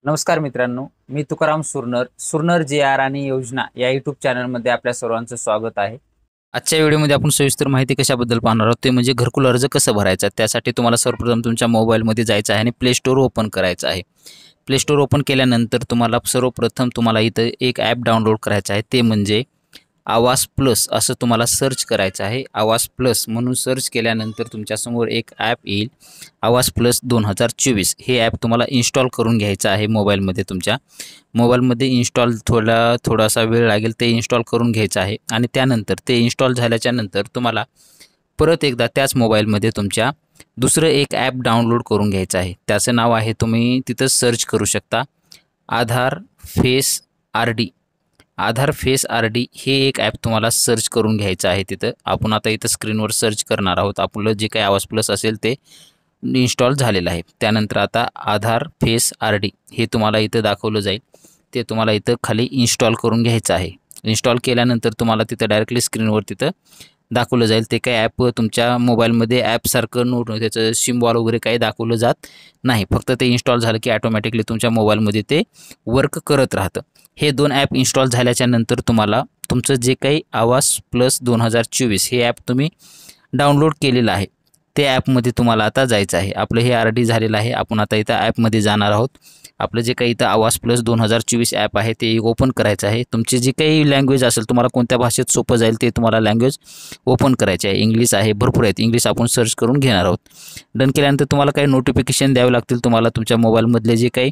नमस्कार मित्रांनो, मी तुकाराम सुरनर जे आर आणि योजना या यूट्यूब चॅनलमध्ये आपल्या सर्वांचं स्वागत आहे. आजच्या व्हिडिओमध्ये आपण सविस्तर माहिती कशाबद्दल पाहणार आहोत ते म्हणजे घरकुल अर्ज कसं भरायचा. त्यासाठी तुम्हाला सर्वप्रथम तुमच्या मोबाईलमध्ये जायचं आहे आणि प्ले स्टोअर ओपन करायचं आहे. प्ले स्टोअर ओपन केल्यानंतर तुम्हाला सर्वप्रथम इथं एक ॲप डाउनलोड करायचं आहे, ते म्हणजे आवास प्लस असं तुम्हाला सर्च करायचं आहे. आवास प्लस म्हणून सर्च केल्यानंतर तुमच्यासमोर एक ॲप येईल, आवास प्लस 2024. हे ॲप तुम्हाला इन्स्टॉल करून घ्यायचं आहे मोबाईलमध्ये. तुमच्या मोबाईलमध्ये इन्स्टॉल थोडासा वेळ लागेल, ते इन्स्टॉल करून घ्यायचं आहे. आणि त्यानंतर ते इन्स्टॉल झाल्याच्या नंतर तुम्हाला परत एकदा त्याच मोबाईलमध्ये तुमच्या दुसरं एक ॲप डाउनलोड करून घ्यायचं आहे. त्याचं नाव आहे, तुम्ही तिथं सर्च करू शकता, आधार फेस आर डी. आधार फेस आर डी हे एक ॲप तुम्हाला सर्च करून घ्यायचं आहे. तिथं आपण आता इथं स्क्रीनवर सर्च करणार आहोत. आपलं जे काही आवाज प्लस असेल ते इन्स्टॉल झालेलं आहे. त्यानंतर आता आधार फेस आर डी हे तुम्हाला इथं दाखवलं जाईल, ते तुम्हाला इथं खाली इन्स्टॉल करून घ्यायचं आहे. इन्स्टॉल केल्यानंतर तुम्हाला तिथं डायरेक्टली स्क्रीनवर तिथं दाखवलं जाईल. ते काही ॲप तुमच्या मोबाईलमध्ये ॲपसारखं त्याचं सिम्बॉल वगैरे काही दाखवलं जात नाही. फक्त ते इन्स्टॉल झालं की ऑटोमॅटिकली तुमच्या मोबाईलमध्ये ते वर्क करत राहतं. हे दोन ॲप इन्स्टॉल झाल्याच्या नंतर तुम्हाला तुमचं जे काही आवास प्लस 2024 हे ॲप तुम्ही डाउनलोड केलेलं आहे, ते ॲपमध्ये तुम्हाला आता जायचं आहे. आपलं हे आर डी झालेलं आहे. आपण आता इथं ॲपमध्ये जाणार आहोत. आपलं जे काही इथं आवास प्लस 2024 ॲप आहे ते ओपन करायचं आहे. तुमची जी काही लँग्वेज असेल, तुम्हाला कोणत्या भाषेत सोपं जाईल ते तुम्हाला लँग्वेज ओपन करायचे आहे. इंग्लिश आहे, भरपूर आहेत. इंग्लिश आपण सर्च करून घेणार आहोत. डन केल्यानंतर तुम्हाला काही नोटिफिकेशन द्यावे लागतील. तुम्हाला तुमच्या मोबाईलमधले जे काही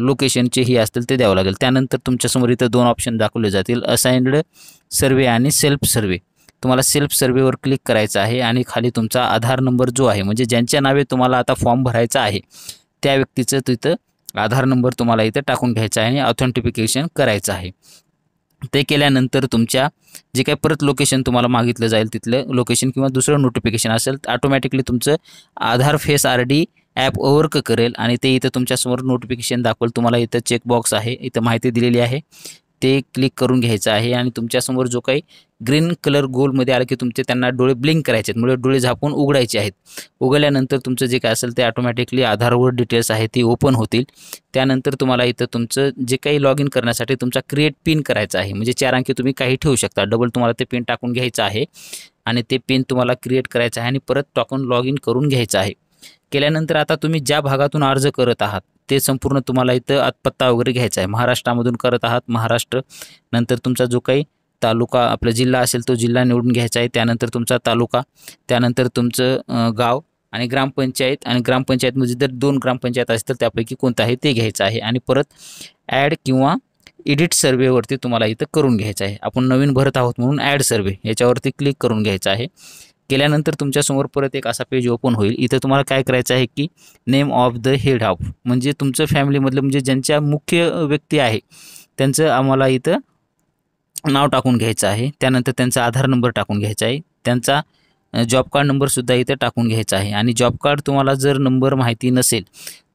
लोकेशनचे ही असतील ते द्यावं लागेल. त्यानंतर तुमच्यासमोर इथं दोन ऑप्शन दाखवले जातील, असाइन्ड सर्वे आणि सेल्फ सर्वे. तुम्हाला सेल्फ सर्वेवर क्लिक करायचं आहे आणि खाली तुमचा आधार नंबर जो आहे, म्हणजे ज्यांच्या नावे तुम्हाला आता फॉर्म भरायचा आहे त्या व्यक्तीचं तिथं आधार नंबर तुम्हाला इथं टाकून घ्यायचा आहे आणि ऑथेंटिफिकेशन करायचं आहे. ते केल्यानंतर तुमच्या जे काही परत लोकेशन तुम्हाला मागितलं जाईल, तिथलं लोकेशन किंवा दुसरं नोटिफिकेशन असेल, ऑटोमॅटिकली तुमचं Aadhaar face R D app work करेल आणि ते इथं तुमच्यासमोर नोटिफिकेशन दाखवेल. तुम्हाला इथं चेकबॉक्स आहे, इथं माहिती दिलेली आहे, ते क्लिक करून घ्यायचं आहे. आणि तुमच्यासमोर जो काही ग्रीन कलर गोलमध्ये आलं की तुमचे त्यांना डोळे ब्लिंक करायचे आहेत, म्हणजे डोळे झाकून उघडायचे आहेत. उघडल्यानंतर तुमचं जे काय असेल ते ऑटोमॅटिकली आधारवर डिटेल्स आहे ती ओपन होतील. त्यानंतर तुम्हाला इथं तुमचं जे काही लॉग इन करण्यासाठी तुमचा क्रिएट पिन करायचा आहे, म्हणजे 4 अंकी तुम्ही काही ठेवू शकता. डबल तुम्हाला ते पिन टाकून घ्यायचं आहे आणि ते पिन तुम्हाला क्रिएट करायचं आहे आणि परत टाकून लॉग इन करून घ्यायचं आहे. केल्यानंतर आता तुम्ही ज्या भागातून अर्ज करत आहात ते संपूर्ण तुम्हाला इथं पत्ता वगैरे घ्यायचा आहे. महाराष्ट्रामधून करत आहात, महाराष्ट्र. नंतर तुमचा जो काही तालुका आपला जिल्हा असेल तो जिल्हा निवडून घ्यायचा आहे. त्यानंतर तुमचा तालुका, त्यानंतर तुमचं गाव आणि ग्रामपंचायत. आणि ग्रामपंचायतमध्ये जर 2 ग्रामपंचायत असतील त्यापैकी कोणतं आहे ते घ्यायचं आहे. आणि परत ॲड किंवा एडिट सर्वेवरती तुम्हाला इथं करून घ्यायचं आहे. आपण नवीन भरत आहोत म्हणून ॲड सर्वे याच्यावरती क्लिक करून घ्यायचं आहे. केल्यानंतर तुमच्यासमोर परत एक असा पेज ओपन होईल. इथं तुम्हाला काय करायचं आहे की name of the head of, म्हणजे तुमचं फॅमिलीमधलं म्हणजे ज्यांच्या मुख्य व्यक्ती आहे त्यांचं आम्हाला इथं नाव टाकून घ्यायचं आहे. त्यानंतर त्यांचा आधार नंबर टाकून घ्यायचा आहे. त्यांचा जॉब कार्ड नंबरसुद्धा इथं टाकून घ्यायचा आहे. आणि जॉब कार्ड तुम्हाला जर नंबर माहिती नसेल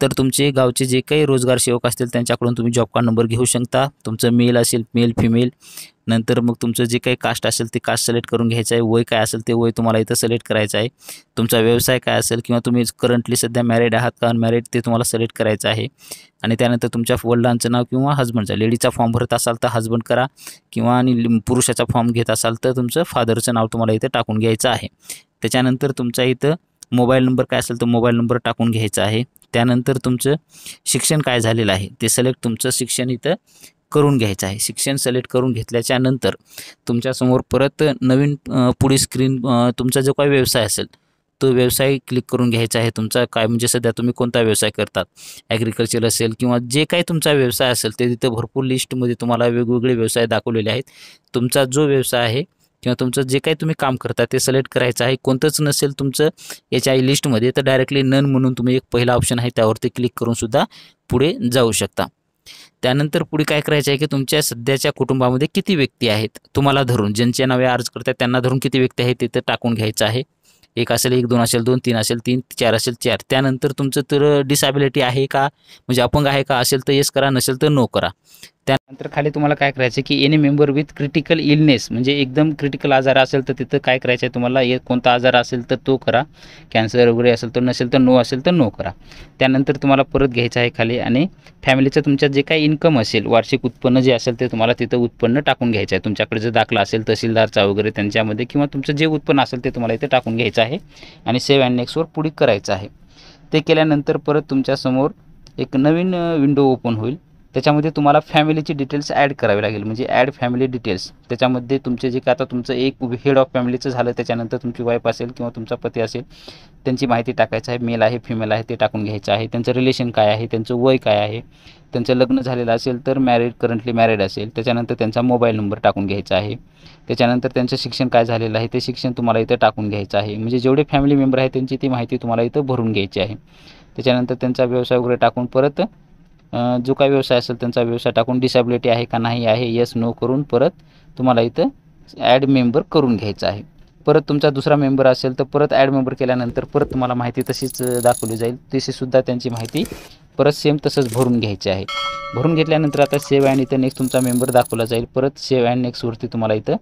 तर तुमचे गावचे जे काही रोजगार सेवक असतील त्यांच्याकडून तुम्ही जॉब कार्ड नंबर घेऊ शकता. तुमचं मेल असेल मेल, फिमेल. नंतर मग तुमचं जे काही कास्ट असेल ते कास्ट सिलेक्ट करून घ्यायचं आहे. वय काय असेल ते वय तुम्हाला इथं सिलेक्ट करायचं आहे. तुमचा व्यवसाय काय असेल किंवा तुम्ही करंटली सध्या मॅरिड आहात का अनमॅरिड ते तुम्हाला सिलेक्ट करायचं आहे. आणि त्यानंतर तुमच्या वडिलांचं नाव किंवा हजबंडचं, लेडीचा फॉर्म भरत असाल तर हजबंड करा, किंवा आणि पुरुषाचा फॉर्म घेत असाल तर तुमचं फादरचं नाव तुम्हाला इथं टाकून घ्यायचं आहे. त्याच्यानंतर तुमचा इथं मोबाईल नंबर काय असेल तो मोबाईल नंबर टाकून घ्यायचा आहे. त्यानंतर तुमचं शिक्षण काय झालेलं आहे ते सिलेक्ट तुमचं शिक्षण इथं करून घ्यायचं आहे. शिक्षण सिलेक्ट करून घेतल्याच्या नंतर तुमच्यासमोर परत नवीन पुढे स्क्रीन तुमचा जो काही व्यवसाय असेल तो व्यवसाय क्लिक करून घ्यायचा आहे. तुमचा काय म्हणजे सध्या तुम्ही कोणता व्यवसाय करतात, ॲग्रिकल्चर असेल किंवा जे काही तुमचा व्यवसाय असेल ते तिथं भरपूर लिस्टमध्ये तुम्हाला वेगवेगळे व्यवसाय दाखवलेले आहेत. तुमचा जो व्यवसाय आहे किंवा तुमचं जे काही तुम्ही काम करता ते सिलेक्ट करायचं आहे. कोणतंच नसेल तुमचं याच्या लिस्टमध्ये तर डायरेक्टली नन म्हणून तुम्ही एक पहिला ऑप्शन आहे त्यावरती क्लिक करून सुद्धा पुढे जाऊ शकता. त्यानंतर पुढे काय करायचं आहे की तुमच्या सध्याच्या कुटुंबामध्ये किती व्यक्ती आहेत तुम्हाला धरून, ज्यांच्या नावे अर्ज करतात त्यांना धरून किती व्यक्ती आहेत तिथं टाकून घ्यायचं आहे. 1 असेल 1, 2 असेल 2, 3 असेल 3, 4 असेल 4. त्यानंतर तुमचं तर डिसॅबिलिटी आहे का, म्हणजे अपंग आहे का, असेल तर येस करा, नसेल तर नो करा. त्यानंतर खाली तुम्हाला काय करायचं की any member with critical illness, म्हणजे एकदम क्रिटिकल आजार असेल तर तिथं काय करायचं आहे तुम्हाला, कोणता आजार असेल तर तो करा, कॅन्सर वगैरे असेल तर, नसेल तर नो असेल तर नो करा. त्यानंतर तुम्हाला परत घ्यायचं आहे खाली आणि फॅमिलीचं तुमच्या जे काही इन्कम असेल, वार्षिक उत्पन्न जे असेल ते तुम्हाला तिथं उत्पन्न टाकून घ्यायचं आहे. तुमच्याकडे जर दाखला असेल तहसीलदारचा वगैरे त्यांच्यामध्ये, किंवा तुमचं जे उत्पन्न असेल ते तुम्हाला इथे टाकून घ्यायचं आहे आणि सेव्ह अँड नेक्स्टवर पुढे करायचं आहे. ते केल्यानंतर परत तुमच्यासमोर एक नवीन विंडो ओपन होईल. त्याच्यामध्ये तुम्हाला फॅमिलीची डिटेल्स ॲड करावी लागेल, म्हणजे ॲड फॅमिली डिटेल्स. त्याच्यामध्ये तुमचे जे काय आता तुमचं एक हेड ऑफ फॅमिलीचं झालं, त्याच्यानंतर तुमची वाईफ असेल किंवा तुमचा पती असेल, त्यांची माहिती टाकायचं आहे. मेल आहे, फिमेल आहे ते टाकून घ्यायचं आहे. त्यांचं रिलेशन काय आहे, त्यांचं वय काय आहे, त्यांचं लग्न झालेलं असेल तर मॅरिड, करंटली मॅरिड असेल. त्याच्यानंतर त्यांचा मोबाईल नंबर टाकून घ्यायचा आहे. त्याच्यानंतर त्यांचं शिक्षण काय झालेलं आहे ते शिक्षण तुम्हाला इथं टाकून घ्यायचं आहे. म्हणजे जेवढे फॅमिली मेंबर आहेत त्यांची ती माहिती तुम्हाला इथं भरून घ्यायची आहे. त्याच्यानंतर त्यांचा व्यवसाय वगैरे टाकून परत जो काही व्यवसाय असेल त्यांचा व्यवसाय टाकून डिसॅबिलिटी आहे का नाही आहे येस नो करून परत तुम्हाला इथं ॲड मेंबर करून घ्यायचं आहे. परत तुमचा दुसरा मेंबर असेल तर परत ॲड मेंबर केल्यानंतर परत तुम्हाला माहिती तशीच दाखवली जाईल. तशीसुद्धा त्यांची माहिती परत सेम तसंच भरून घ्यायची आहे. भरून घेतल्यानंतर आता सेव्ह अँड इथं नेक्स्ट तुमचा मेंबर दाखवला जाईल. परत सेव्ह अँड नेक्स्टवरती तुम्हाला इथं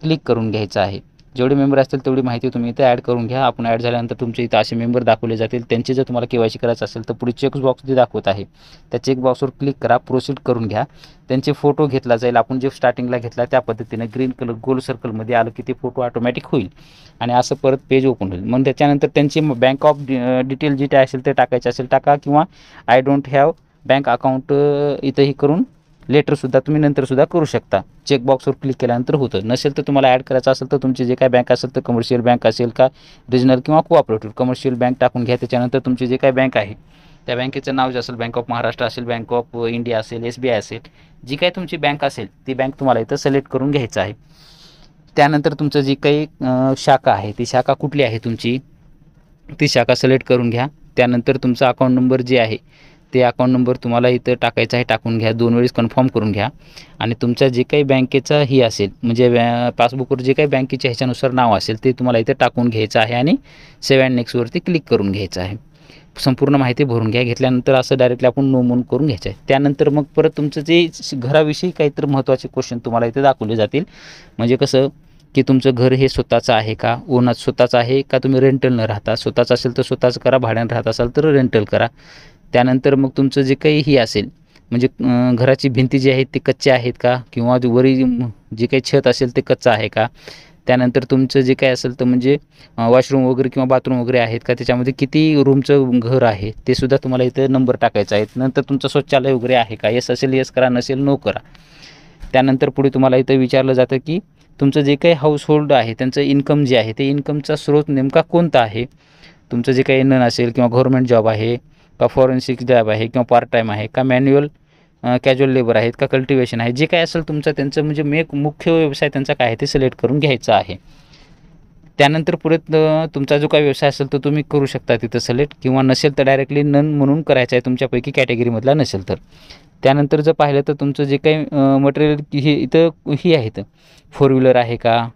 क्लिक करून घ्यायचं आहे. जेवढे मेंबर असतील तेवढी माहिती तुम्ही इथं ॲड करून घ्या. आपण ॲड झाल्यानंतर तुमचे इथं असे मेंबर दाखवले जातील. त्यांची जर तुम्हाला केवायसी करायचं असेल तर पुढे चेकबॉक्स जे दाखवत आहे त्या चेकबॉक्सवर क्लिक करा, प्रोसीड करून घ्या. त्यांचे फोटो घेतला जाईल. आपण जे स्टार्टिंगला घेतला त्या पद्धतीने ग्रीन कलर गोल सर्कलमध्ये आलं की ते फोटो ऑटोमॅटिक होईल आणि असं परत पेज ओपन होईल. मग त्याच्यानंतर त्यांची बँक ऑफ डिटेल जे काय असेल ते टाकायचे असेल टाका, किंवा I don't have bank account इथंही करून लेटरसुद्धा तुम्ही नंतरसुद्धा करू शकता. चेकबॉक्सवर क्लिक केल्यानंतर होतं. नसेल तर तुम्हाला ॲड करायचं असेल तर तुमची जे काय बँक असेल तर कमर्शियल बँक असेल का रिजनल किंवा कोऑपरेटिव्ह, कमर्शियल बँक टाकून घ्या. त्याच्यानंतर तुमची जे काय बँक आहे त्या बँकेचं नाव जे असेल, बँक ऑफ महाराष्ट्र असेल, बँक ऑफ इंडिया असेल, SBI असेल, जी काही तुमची बँक असेल ती बँक तुम्हाला इथं सिलेक्ट करून घ्यायचं आहे. त्यानंतर तुमचं जी काही शाखा आहे ती शाखा कुठली आहे तुमची ती शाखा सिलेक्ट करून घ्या. त्यानंतर तुमचा अकाउंट नंबर जे आहे ते अकाउंट नंबर तुम्हाला इथं टाकायचा आहे, टाकून घ्या. 2 वेळेस कन्फर्म करून घ्या. आणि तुमच्या जे काही बँकेचा ही असेल, म्हणजे पासबुकवर जे काही बँकेच्या ह्याच्यानुसार नाव असेल ते तुम्हाला इथं टाकून घ्यायचं आहे आणि सेव्ह अँड नेक्स्टवरती क्लिक करून घ्यायचं आहे. संपूर्ण माहिती भरून घ्या. घेतल्यानंतर असं डायरेक्टली आपण नो म्हणून करून घ्यायचं आहे. त्यानंतर मग परत तुमचं जे घराविषयी काहीतरी महत्त्वाचे क्वेश्चन तुम्हाला इथे दाखवले जातील. म्हणजे कसं की तुमचं घर हे स्वतःचं आहे का, स्वतःचं आहे का, तुम्ही रेंटल न राहता, स्वतःचं असेल तर स्वतःचं करा, भाड्यानं राहत असाल तर रेंटल करा. त्यानंतर मग तुमचं जे काही ही असेल, म्हणजे घराची भिंती जी आहेत ते कच्चे आहेत का, किंवा वरी जे काही छत असेल ते कच्चं आहे का. त्यानंतर तुमचं जे काही असेल तर म्हणजे वॉशरूम वगैरे किंवा बाथरूम वगैरे आहेत का, त्याच्यामध्ये किती रूमचं घर आहे ते सुद्धा तुम्हाला इथं नंबर टाकायचा आहे. नंतर तुमचं शौचालय वगैरे आहे का, येस असेल येस करा, नसेल नो करा. त्यानंतर पुढे तुम्हाला इथं विचारलं जातं की तुमचं जे काही हाऊस होल्ड आहे त्यांचं इन्कम जे आहे ते इन्कमचा स्रोत नेमका कोणता आहे. तुमचं जे काही नन असेल किंवा गव्हर्नमेंट जॉब आहे का, फॉरेन्सिक जॉब आहे किंवा पार्ट टाईम आहे का, मॅन्युअल कॅज्युअल लेबर आहेत का, कल्टिवेशन आहे, जे काय असेल तुमचं त्यांचं म्हणजे मुख्य व्यवसाय त्यांचा काय आहे ते सिलेक्ट करून घ्यायचं आहे. त्यानंतर पुढे तुमचा जो काही व्यवसाय असेल तो तुम्ही करू शकता तिथं सिलेक्ट, किंवा नसेल तर डायरेक्टली नन म्हणून करायचं आहे तुमच्यापैकी कॅटेगरीमधला नसेल तर. त्यानंतर जर पाहिलं तर तुमचं जे काही मटेरियल हे इथं ही आहेत, 4 व्हीलर आहे का,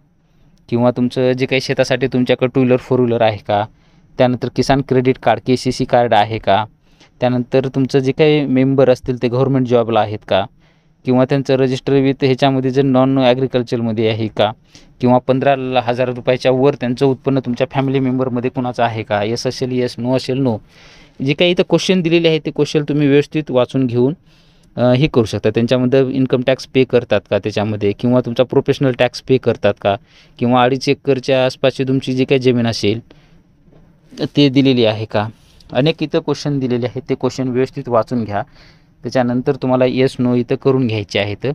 किंवा तुमचं जे काही शेतासाठी तुमच्याकडे 2 व्हीलर 4 व्हीलर आहे का. त्यानंतर किसान क्रेडिट कार्ड KCC कार्ड आहे का. त्यानंतर तुमचं जे काही मेंबर असतील ते गव्हर्नमेंट जॉबला आहेत का, किंवा त्यांचं रजिस्टर विथ ह्याच्यामध्ये जर नॉन ॲग्रिकल्चरमध्ये आहे का, किंवा 15,000 रुपयाच्या वर त्यांचं उत्पन्न तुमच्या फॅमिली मेंबरमध्ये कुणाचं आहे का, येस असेल येस, नो असेल नो. जे काही इथं क्वेश्चन दिलेले आहे ते क्वेश्चन तुम्ही व्यवस्थित वाचून घेऊन हे करू शकता. त्यांच्यामध्ये इन्कम टॅक्स पे करतात का त्याच्यामध्ये, किंवा तुमचा प्रोफेशनल टॅक्स पे करतात का, किंवा 2.5 एकरच्या आसपासची तुमची जी काही जमीन असेल ते दिलेली आहे का. अनेक इथं क्वेश्चन दिलेले आहेत, ते क्वेश्चन व्यवस्थित वाचून घ्या. त्याच्यानंतर तुम्हाला येस नो इथं करून घ्यायचे आहेत.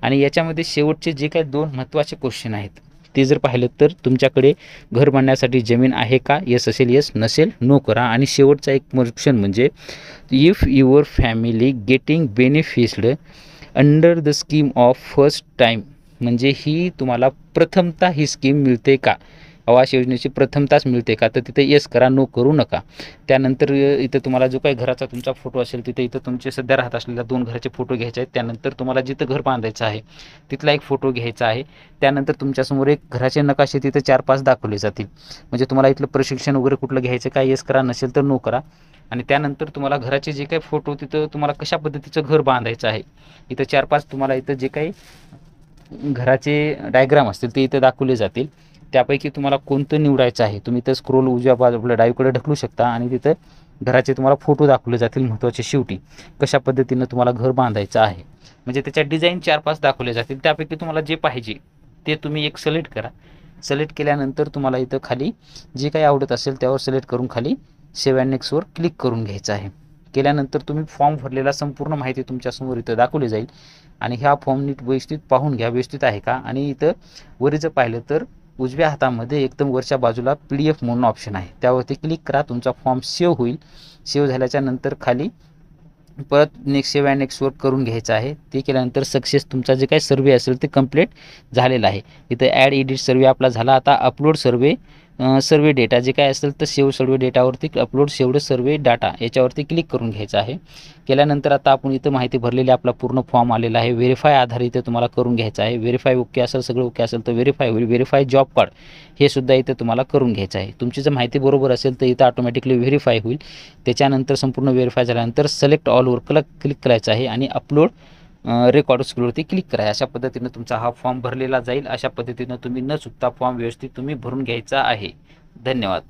आणि याच्यामध्ये शेवटचे जे काही 2 महत्त्वाचे क्वेश्चन आहेत ते जर पाहिलं तर तुमच्याकडे घर बांधण्यासाठी जमीन आहे का, येस असेल येस, नसेल नो करा. आणि शेवटचा एक क्वेश्चन म्हणजे if your family getting benefitted under the scheme of first time, म्हणजे ही तुम्हाला प्रथमतः ही स्कीम मिळते का, आवास योजनेची प्रथमताच मिळते का, तर तिथे येस करा, नो करू नका. त्यानंतर इथं तुम्हाला जो काही घराचा तुमचा फोटो असेल तिथे इथं तुमचे सध्या राहत असलेल्या 2 घराचे फोटो घ्यायचे आहेत. त्यानंतर तुम्हाला जिथं घर बांधायचं आहे तिथला एक फोटो घ्यायचा आहे. त्यानंतर तुमच्यासमोर एक घराचे नकाशे तिथे 4-5 दाखवले जातील. म्हणजे तुम्हाला इथलं प्रशिक्षण वगैरे कुठलं घ्यायचं काय, येस करा, नसेल तर नो करा. आणि त्यानंतर तुम्हाला घराचे जे काही फोटो तिथं तुम्हाला कशा पद्धतीचं घर बांधायचं आहे, इथं 4-5 तुम्हाला इथं जे काही घराचे डायग्राम असतील ते इथं दाखवले जातील. त्यापैकी तुम्हाला कोणतं निवडायचं आहे, तुम्ही इथं स्क्रोल उजव्या बाजूला डावीकडे ढकलू शकता आणि तिथं घराचे तुम्हाला फोटो दाखवले जातील. महत्त्वाचे शेवटी कशा पद्धतीनं तुम्हाला घर बांधायचं आहे, म्हणजे त्याच्या डिझाईन 4-5 दाखवले जातील. त्यापैकी तुम्हाला जे पाहिजे ते तुम्ही एक सिलेक्ट करा. सिलेक्ट केल्यानंतर तुम्हाला इथं खाली जे काही आवडत असेल त्यावर सिलेक्ट करून खाली सेव्ह अँड नेक्स्टवर क्लिक करून घ्यायचं आहे. केल्यानंतर तुम्ही फॉर्म भरलेला संपूर्ण माहिती तुमच्यासमोर इथं दाखवली जाईल आणि ह्या फॉर्म नीट व्यवस्थित पाहून घ्या, व्यवस्थित आहे का. आणि इथं वरी जर पाहिलं तर उजव्या हातामध्ये एकदम वरच्या बाजूला PDF म्हणून ऑप्शन आहे, त्यावरती क्लिक करा. तुमचा फॉर्म सेव्ह होईल. सेव्ह झाल्याच्या नंतर खाली परत नेक्स्ट सेव्ह अँड नेक्स्टवर करून घ्यायचं आहे. ते केल्यानंतर सक्सेस तुमचा जे काही सर्वे असेल ते कंप्लीट झालेलं आहे. इथं ॲड एडिट सर्वे आपला झाला. आता अपलोड सर्वे डेटा जे काय असेल तर सेव्ह सर्वे डेटावरती अपलोड सेव्हड सर्वे डाटा याच्यावरती क्लिक करून घ्यायचं आहे. केल्यानंतर आता आपण इथं माहिती भरलेली आपला पूर्ण फॉर्म आलेला आहे. व्हेरीफाय आधार इथं तुम्हाला करून घ्यायचं आहे. व्हेरीफाय ओके असेल, सगळं ओके असेल तर व्हेरीफाय होईल. व्हेरीफाय जॉब कार्ड हे सुद्धा इथं तुम्हाला करून घ्यायचं आहे. तुमची जर माहिती बरोबर असेल तर इथं ऑटोमॅटिकली व्हेरीफाय होईल. त्याच्यानंतर संपूर्ण व्हेरीफाय झाल्यानंतर सिलेक्ट ऑलवर क्लिक करायचं आहे आणि अपलोड रेकॉर्ड स्क्रोलवरती क्लिक करा. अशा पद्धतीनं तुमचा हा फॉर्म भरलेला जाईल. अशा पद्धतीनं तुम्ही न चुकता फॉर्म व्यवस्थित तुम्ही भरून घ्यायचा आहे. धन्यवाद.